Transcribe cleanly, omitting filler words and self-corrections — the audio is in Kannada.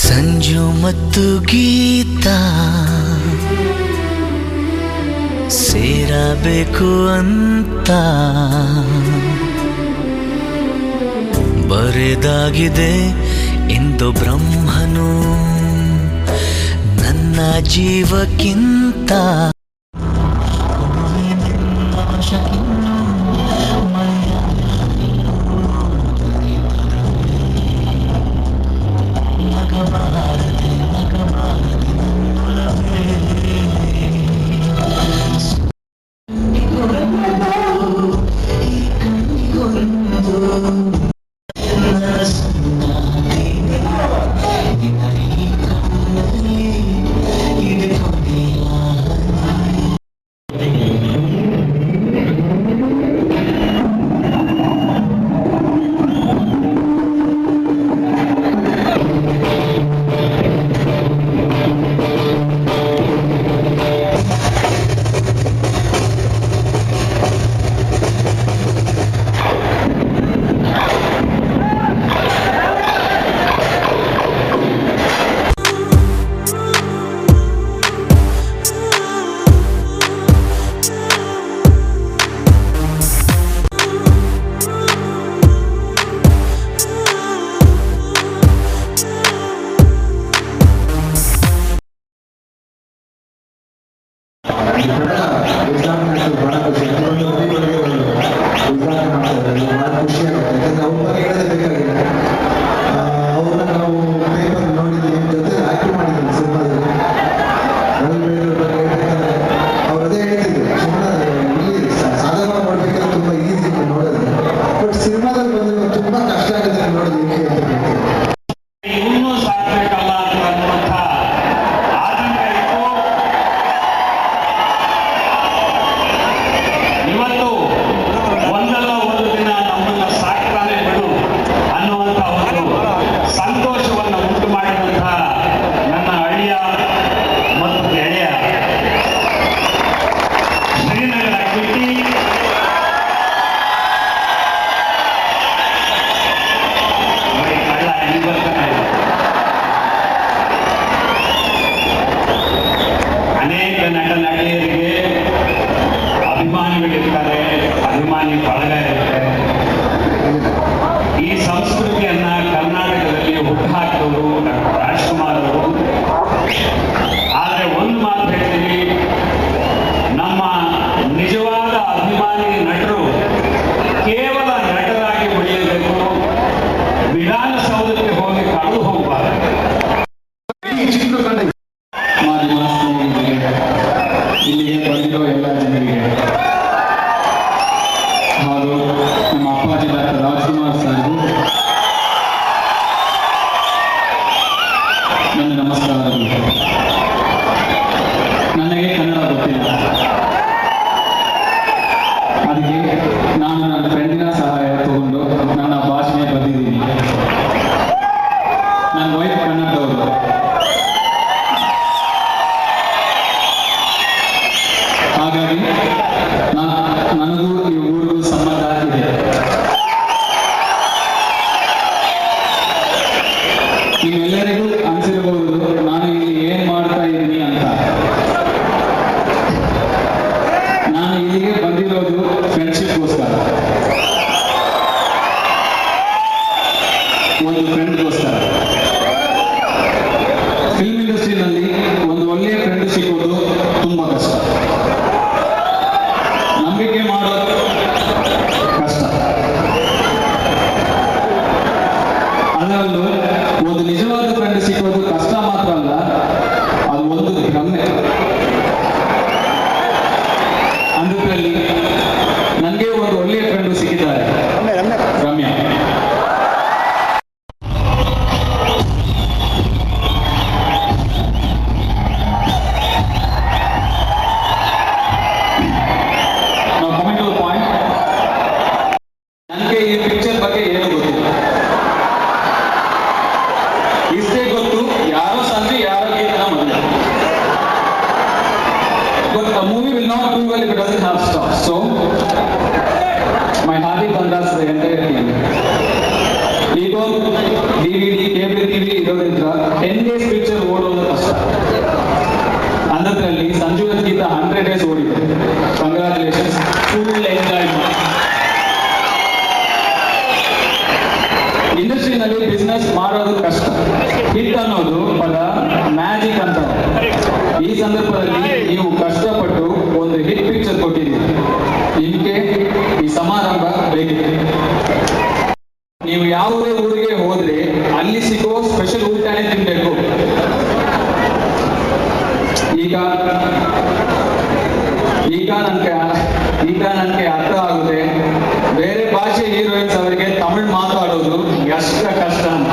ಸಂಜು ಮತ್ತು ಗೀತಾ ಸೇರಬೇಕು ಅಂತ ಬರೆದಾಗಿದೆ ಇಂದು ಬ್ರಹ್ಮನು ನನ್ನ ಜೀವಕ್ಕಿಂತ. DVD, cable TV, ಇರೋದ್ರಿಂದ 10 days ಪಿಕ್ಚರ್ ಓಡೋದು ಕಷ್ಟ. ಅಂಥದ್ರಲ್ಲಿ ಸಂಜುವನ್ ಗೀತ 100 days ಓಡಿದೆ. ಕಂಗ್ರಾಚುಲೇಷನ್ಸ್, ಫುಲ್ ಎಂಜಾಯ್ ಮಾಡಿ. ಇಂಡಸ್ಟ್ರಿನಲ್ಲಿ ಬಿಸ್ನೆಸ್ ಮಾಡೋದು ಕಷ್ಟ. ಹಿಟ್ ಅನ್ನೋದು ಪದ ಮ್ಯಾಜಿಕ್ ಅಂತ. ಈ ಸಂದರ್ಭದಲ್ಲಿ ನೀವು ಕಷ್ಟಪಟ್ಟು ಒಂದು ಹಿಟ್ ಪಿಕ್ಚರ್ ಕೊಟ್ಟಿದ್ದೀರಿ. ನಿಮಗೆ ಈ ಸಮಾರಂಭ ಬೇಕಿದೆ. ನೀವು ಯಾವುದೇ ಊರಿಗೆ ಹೋದ್ರೆ ಅಲ್ಲಿ ಸಿಗೋ ಸ್ಪೆಷಲ್ ಊಟನೇ ತಿನ್ಬೇಕು. ಈಗ ನನಗೆ ಅರ್ಥ ಆಗುತ್ತೆ ಬೇರೆ ಭಾಷೆ ಹೀರೋಯಿನ್ಸ್ ಅವರಿಗೆ ತಮಿಳ್ ಮಾತಾಡೋದು ಎಷ್ಟು ಕಷ್ಟ ಅಂತ.